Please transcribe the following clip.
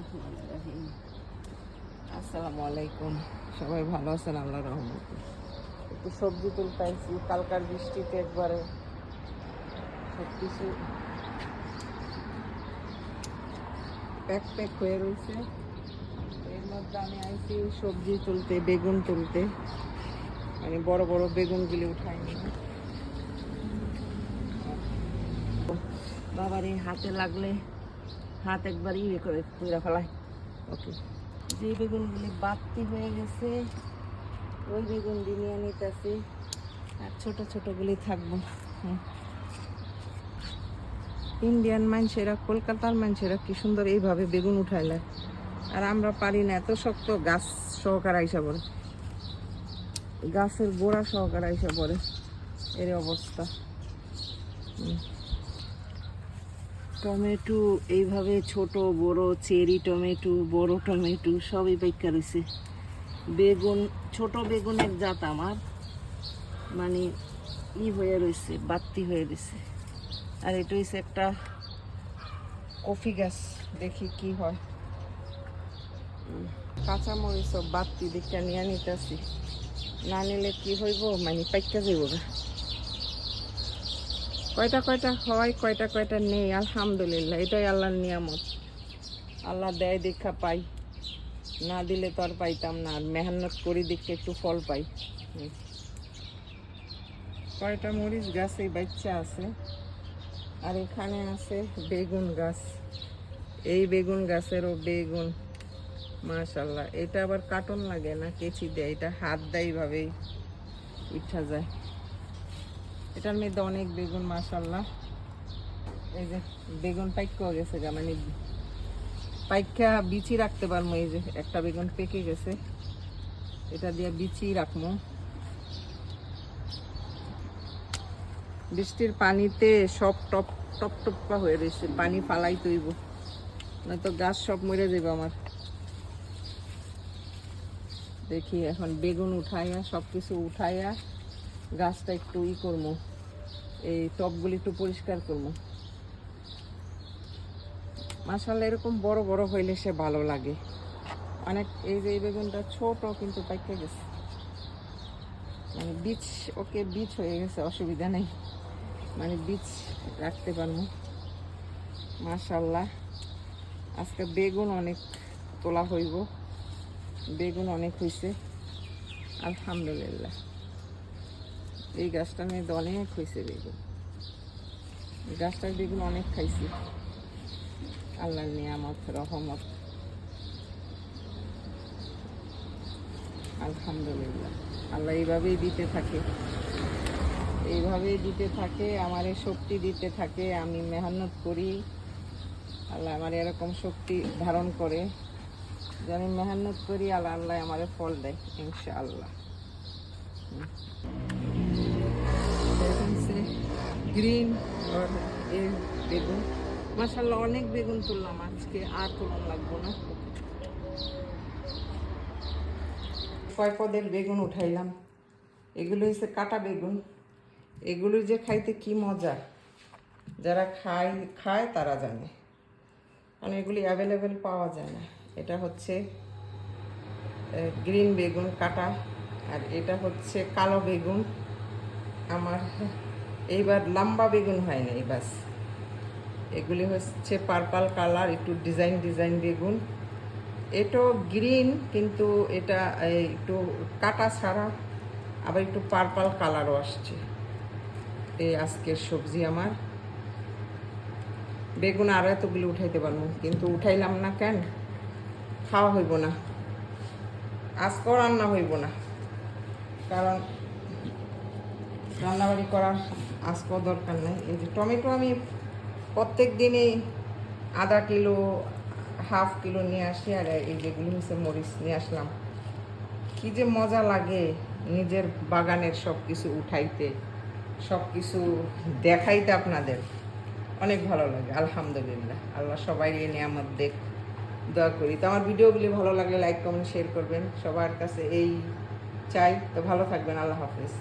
বিসমিল্লাহির আসসালামু আলাইকুম। সবাই ভালো আছেন আল্লাহর রহমতে। একটু সবজি তুলতেছি, কালকার বৃষ্টিতে একবারে সব কিছু প্যাক প্যাক হয়ে রয়েছে। এর মধ্যে আমি আইছি সবজি তুলতে, বেগুন তুলতে, মানে বড় বড় বেগুনগুলি উঠাইনি। বাবার এই হাতে লাগলে হাত একবার ইয়ে করে পুরা ফেলায়। ওকে, যে বেগুনগুলি বাড়তি হয়ে গেছে ওই বেগুন নিয়ে নিতেছি, আর ছোট ছোটগুলি থাকবো। ইন্ডিয়ান মানুষেরা, কলকাতার মানুষেরা কি সুন্দর এইভাবে বেগুন উঠাইলে, আর আমরা পারি না। এত শক্ত গাছ সহকার আইসা পড়ে, গাছের গোড়া সহকার আইসা পড়ে, এর অবস্থা। টমেটো এইভাবে ছোট বড়, চেরি টমেটো, বড় টমেটো সবই পাইকা রয়েছে। বেগুন, ছোট বেগুনের জাত আমার মানে হয়ে রয়েছে, বাত্তি হয়ে রয়েছে। আর এটা হচ্ছে একটা কফি গাছ, দেখি কি হয়। কাঁচামরিচ সব বাত্তি দিকটা নিয়ে নিতেছি, না নিলে কি হইব, মানে পাইকা যাইব গা। কয়টা কয়টা হয়, কয়টা কয়টা নেই, আলহামদুলিল্লাহ, এটাই আল্লাহর নিয়ামত। আল্লাহ দেয় দেখা পাই, না দিলে তো আর পাইতাম না। আর মেহনত করি দেখে একটু ফল পাই। কয়টা মরিচ গাছ এই বাচ্চা আছে, আর এখানে আছে বেগুন গাছ। এই বেগুন গাছেরও বেগুন মাশাল্লাহ। এটা আবার কাটন লাগে না, কেচি দেয়, এটা হাত দেয়, এইভাবেই উঠা যায়। এটার মধ্যে অনেক বেগুন মাশাল্লাহ। এই যে বেগুন পাইকা গেছে গা, মানে পাইকা বিচি রাখতে পারবো। এই যে একটা বেগুন পেকে গেছে, এটা দিয়ে বিচি রাখবো। বৃষ্টির পানিতে সব টপ টপ টপা হয়ে রয়েছে, পানি ফালাই তৈব, নয়তো গাছ সব মরে যাবে আমার। দেখি এখন বেগুন উঠাইয়া, সব কিছু উঠাইয়া গাছটা একটু করবো, এই টবগুলি একটু পরিষ্কার করবো। মাশাআল্লাহ, এরকম বড় বড় হইলে সে ভালো লাগে অনেক। এই যে এই বেগুনটা ছোট কিন্তু পাইকে গেছে, মানে বীজ, ওকে বীজ হয়ে গেছে, অসুবিধা নেই, মানে বীজ রাখতে পারবো। মাশাআল্লাহ, আজকে বেগুন অনেক তোলা হইব, বেগুন অনেক হয়েছে আলহামদুলিল্লাহ। এই গাছটার মধ্যে অনেক হয়েছে বেগুন, গাছটার বেগুন অনেক খাইছি, আল্লাহর নিয়ামত রহমত আলহামদুলিল্লাহ। আল্লাহ এইভাবেই দিতে থাকে, এইভাবেই দিতে থাকে, আমারে শক্তি দিতে থাকে। আমি মেহনত করি, আল্লাহ আমার এরকম শক্তি ধারণ করে যে আমি মেহনত করি, আল্লাহ আল্লাহ আমার ফল দেয় ইনশাআল্লাহ। গ্রিন বেগুন মাশাআল্লাহ, অনেক বেগুন তুললাম আজকে, আর তুলন লাগবো না। কয় পদের বেগুন উঠাইলাম। এগুলো হচ্ছে কাটা বেগুন, এগুলো যে খাইতে কি মজা, যারা খায় তারা জানে, কারণ এগুলি অ্যাভেলেবেল পাওয়া যায় না। এটা হচ্ছে গ্রিন বেগুন কাটা, আর এটা হচ্ছে কালো বেগুন। আমার এইবার লম্বা বেগুন হয় না, বাস এগুলি হচ্ছে পার্পল কালার, একটু ডিজাইন ডিজাইন বেগুন। এটাও গ্রিন, কিন্তু এটা একটু কাটা ছাড়া, আবার একটু পার্পল কালারও আসছে। এই আজকের সবজি আমার। বেগুন আরও এতগুলি উঠাইতে পারবো, কিন্তু উঠাইলাম না কেন, খাওয়া হইব না, আজকেও রান্না হইব না, কারণ রান্নাবাড়ি করার আজকেও দরকার নেই। এই যে টমেটো আমি প্রত্যেক দিনই আধা কিলো, হাফ কিলো নিয়ে আসি, আর এই যেগুলি হচ্ছে মরিচ নিয়ে আসলাম। কি যে মজা লাগে নিজের বাগানের সব কিছু উঠাইতে, সব কিছু দেখাইতে, আপনাদের অনেক ভালো লাগে আলহামদুলিল্লাহ। আল্লাহ সবাই এই নিয়ামত দেখ, দোয়া করি। তো আমার ভিডিওগুলি ভালো লাগলে লাইক কমেন্ট শেয়ার করবেন, সবার কাছে এই চাই। তো ভালো থাকবেন, আল্লাহ হাফেজ।